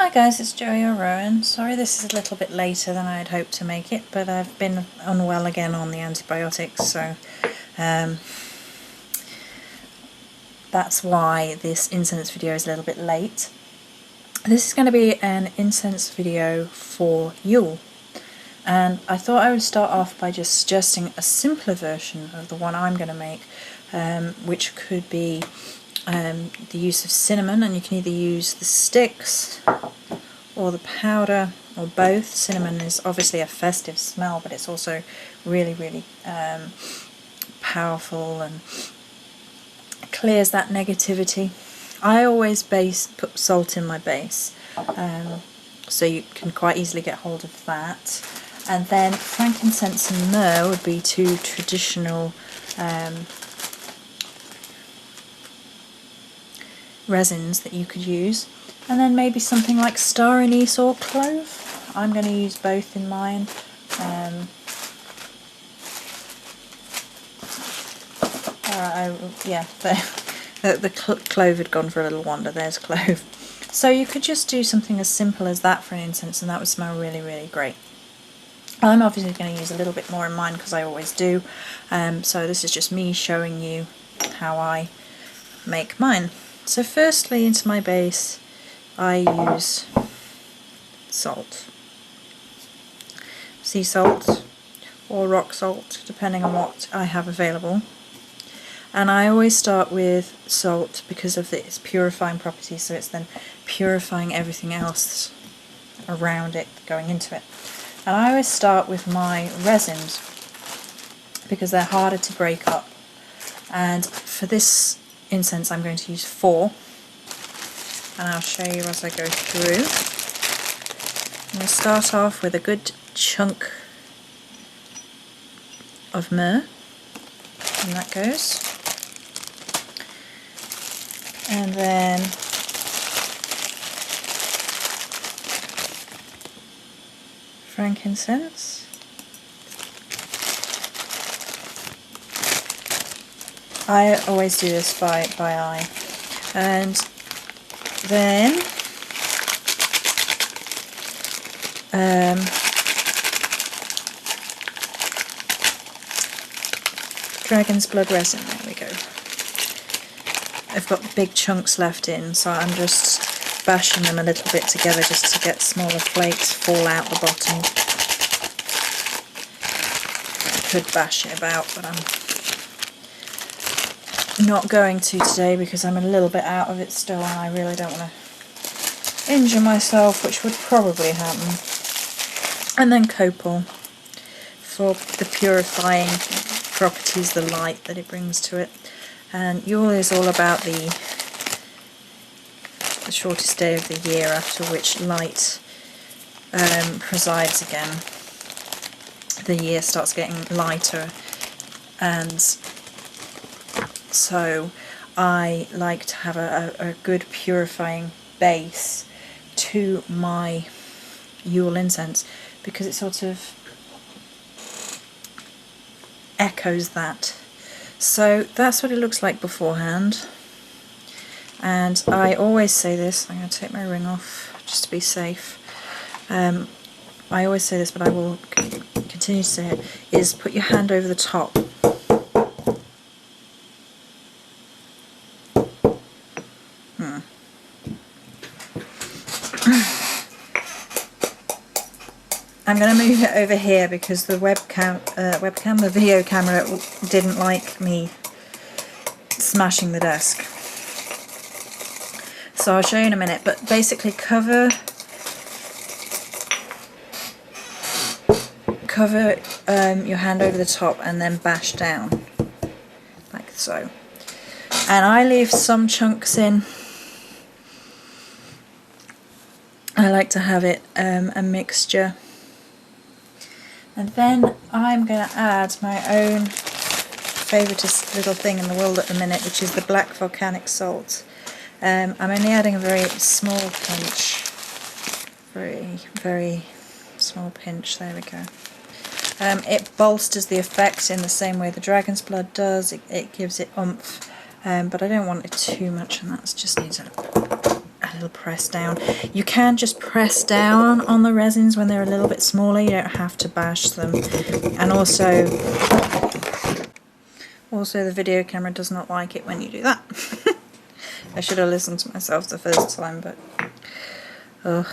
Hi guys, it's Joey or Rowan. Sorry this is a little bit later than I had hoped to make it, but I've been unwell again on the antibiotics, so that's why this incense video is a little bit late. This is going to be an incense video for Yule, and I thought I would start off by just suggesting a simpler version of the one I'm going to make, which could be the use of cinnamon, and you can either use the sticks or the powder or both. Cinnamon is obviously a festive smell, but it's also really powerful and clears that negativity. I always put salt in my base, so you can quite easily get hold of that. And then frankincense and myrrh would be two traditional resins that you could use, and then maybe something like star anise or clove. I'm going to use both in mine. The clove had gone for a little wander. There's clove. So you could just do something as simple as that for an incense, and that would smell really great. I'm obviously going to use a little bit more in mine because I always do. So this is just me showing you how I make mine. So firstly, into my base I use salt, sea salt or rock salt, depending on what I have available. And I always start with salt because of its purifying properties, so it's then purifying everything else around it going into it. And I always start with my resins because they're harder to break up, and for this incense I'm going to use 4, and I'll show you as I go through. I'm going to start off with a good chunk of myrrh, and that goes, and then frankincense, I always do this by eye, and then dragon's blood resin. There we go. I've got big chunks left in, so I'm just bashing them a little bit together just to get smaller flakes fall out the bottom. I could bash it about, but I'm not going to today because I'm a little bit out of it still, and I really don't want to injure myself, which would probably happen. And then copal for the purifying properties, the light that it brings to it. And Yule is all about the shortest day of the year, after which light presides again. The year starts getting lighter, and so I like to have a good purifying base to my Yule incense because it sort of echoes that. So that's what it looks like beforehand, and I always say this, I'm going to take my ring off just to be safe. I always say this, but I will continue to say it, is put your hand over the top. I'm going to move it over here because the the video camera didn't like me smashing the desk. So I'll show you in a minute, but basically cover your hand over the top and then bash down, like so. And I leave some chunks in. I like to have it a mixture. And then I'm going to add my own favourite little thing in the world at the minute, which is the black volcanic salt. I'm only adding a very small pinch, very small pinch, there we go. It bolsters the effect in the same way the dragon's blood does, it gives it oomph, but I don't want it too much, and that just needs a a little press down. You can just press down on the resins when they're a little bit smaller, you don't have to bash them. And also the video camera does not like it when you do that. I should have listened to myself the first time, but ugh.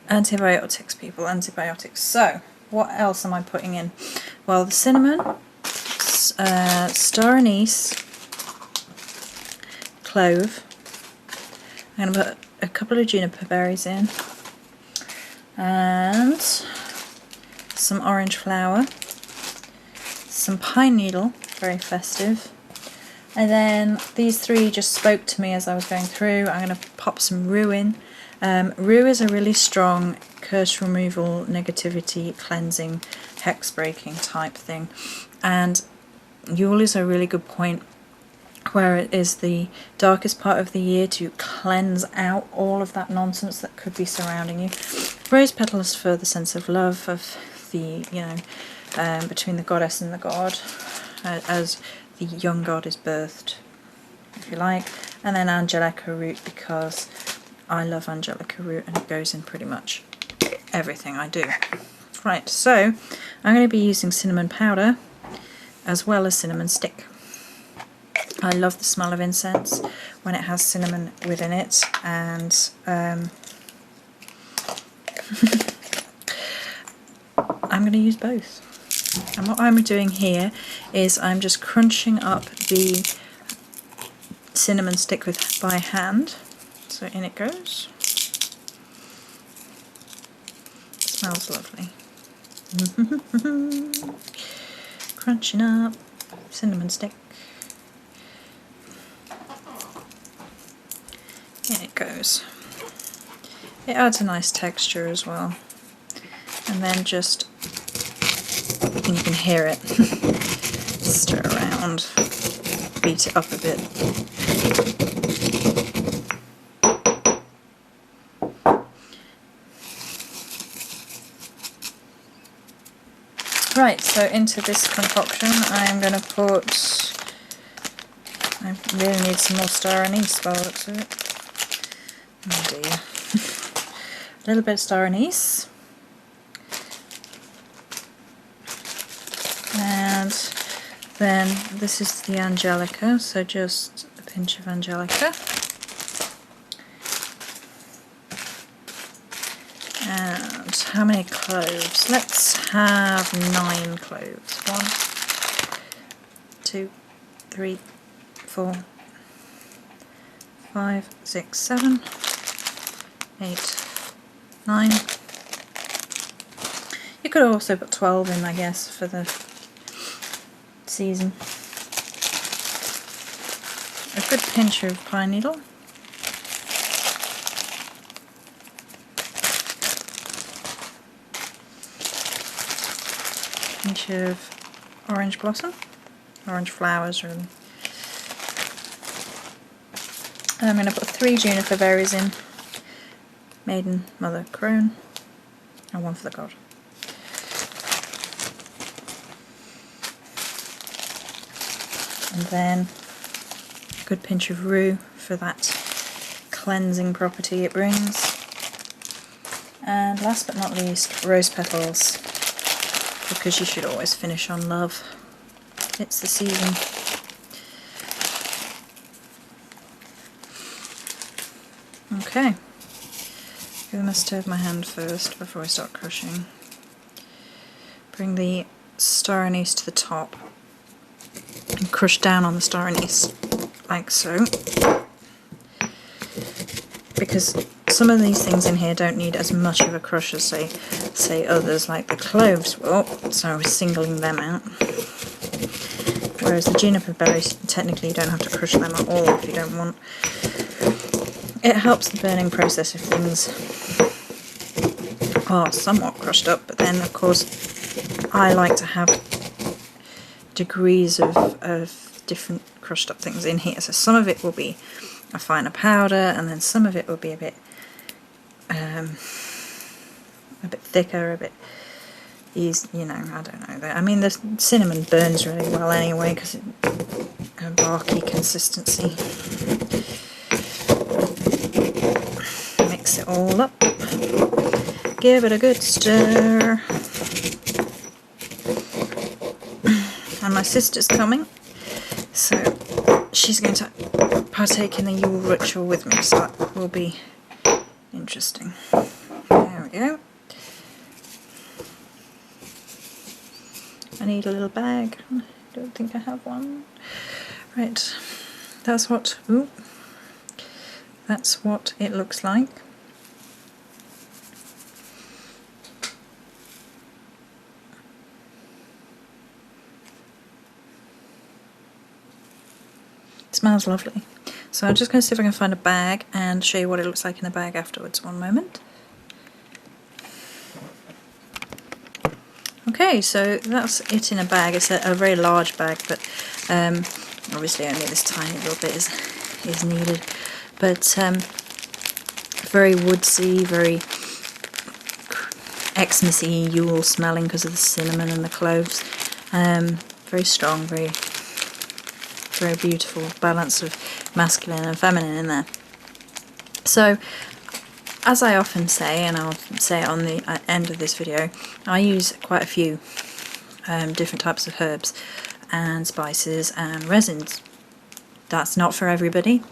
Antibiotics, people, antibiotics. So, what else am I putting in? Well, the cinnamon, star anise, clove. I'm going to put a couple of juniper berries in, and some orange flower, some pine needle, very festive. And then these three just spoke to me as I was going through. I'm going to pop some rue in. Rue is a really strong curse removal, negativity cleansing, hex breaking type thing, and Yule is a really good point where it is the darkest part of the year to cleanse out all of that nonsense that could be surrounding you. Rose petals for the sense of love, of the, you know, between the goddess and the god, as the young god is birthed, if you like. And then Angelica root, because I love Angelica root and it goes in pretty much everything I do. Right, so I'm going to be using cinnamon powder as well as cinnamon stick. I love the smell of incense when it has cinnamon within it, and I'm going to use both. And what I'm doing here is I'm just crunching up the cinnamon stick by hand. So in it goes. Smells lovely. Crunching up cinnamon stick. In it goes. It adds a nice texture as well. And then just, and you can hear it, stir around, beat it up a bit. Right, so into this concoction I'm going to put, I really need some more star anise by the looks of it. Oh dear. A little bit of star anise. And then this is the Angelica, so just a pinch of Angelica. And how many cloves? Let's have 9 cloves. 1, 2, 3, 4, 5, 6, 7, 8, 9. You could also put 12 in, I guess, for the season. A good pinch of pine needle. Pinch of orange blossom, orange flowers really. And I'm going to put 3 juniper berries in, maiden, mother, crone, and 1 for the god. And then a good pinch of rue for that cleansing property it brings. And last but not least, rose petals, because you should always finish on love. It's the season. Okay, I'm going to stir my hand first before I start crushing. Bring the star anise to the top and crush down on the star anise, like so. Because some of these things in here don't need as much of a crush as say others, like the cloves will, so I was singling them out. Whereas the juniper berries, technically you don't have to crush them at all if you don't want. It helps the burning process if things are somewhat crushed up, but then of course I like to have degrees of different crushed up things in here. So some of it will be a finer powder, and then some of it will be a bit thicker, a bit easy, you know, I don't know. I mean, the cinnamon burns really well anyway because it's a barky consistency. all up. Give it a good stir. And my sister's coming, so she's going to partake in the Yule ritual with me, so that will be interesting. There we go. I need a little bag. I don't think I have one. Right, that's what it looks like. It smells lovely. So I'm just going to see if I can find a bag and show you what it looks like in the bag afterwards. One moment. Okay, so that's it in a bag. It's a very large bag, but obviously only this tiny little bit is needed. But very woodsy, very Xmasy, Yule smelling because of the cinnamon and the cloves. Very strong, very beautiful balance of masculine and feminine in there. So, as I often say, and I'll say it on the end of this video, I use quite a few different types of herbs and spices and resins. That's not for everybody,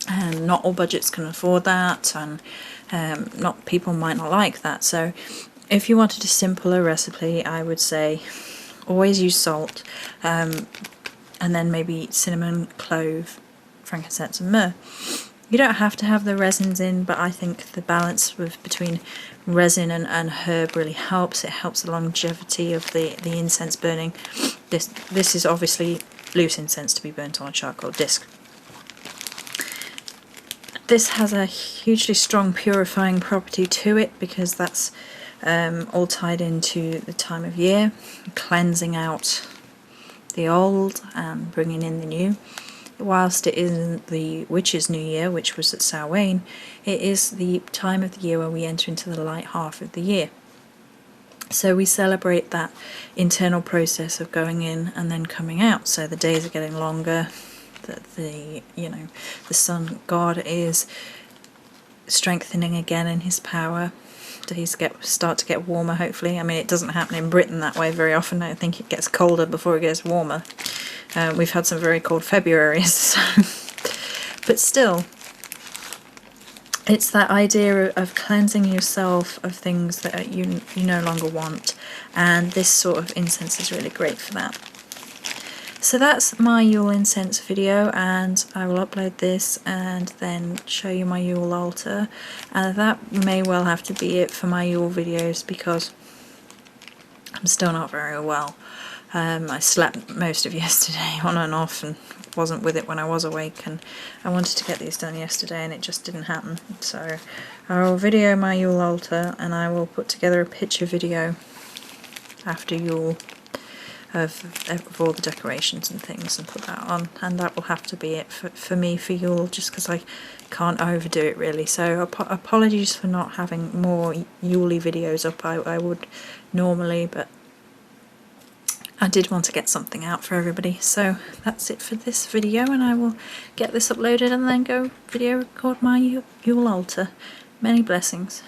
and not all budgets can afford that, and not people might not like that. So if you wanted a simpler recipe, I would say always use salt, and then maybe cinnamon, clove, frankincense and myrrh. You don't have to have the resins in, but I think the balance between resin and herb really helps. It helps the longevity of the incense burning. This is obviously loose incense to be burnt on a charcoal disc. This has a hugely strong purifying property to it because that's all tied into the time of year, cleansing out the old and bringing in the new. Whilst it isn't the witch's new year, which was at Samhain, it is the time of the year where we enter into the light half of the year. So we celebrate that internal process of going in and then coming out. So the days are getting longer, the sun god is strengthening again in his power. Days start to get warmer, hopefully. I mean, it doesn't happen in Britain that way very often. I think it gets colder before it gets warmer. We've had some very cold Februaries, so. But still, it's that idea of cleansing yourself of things that you no longer want, and this sort of incense is really great for that. So that's my Yule incense video, and I will upload this and then show you my Yule altar, and that may well have to be it for my Yule videos because I'm still not very well. I slept most of yesterday on and off and wasn't with it when I was awake, and I wanted to get these done yesterday and it just didn't happen. So I will video my Yule altar and I will put together a picture video after Yule of all the decorations and things and put that on, and that will have to be it for me for Yule, just because I can't overdo it really. So apologies for not having more Yule-y videos up. I would normally, but I did want to get something out for everybody. So that's it for this video, and I will get this uploaded and then go video record my Yule altar. Many blessings.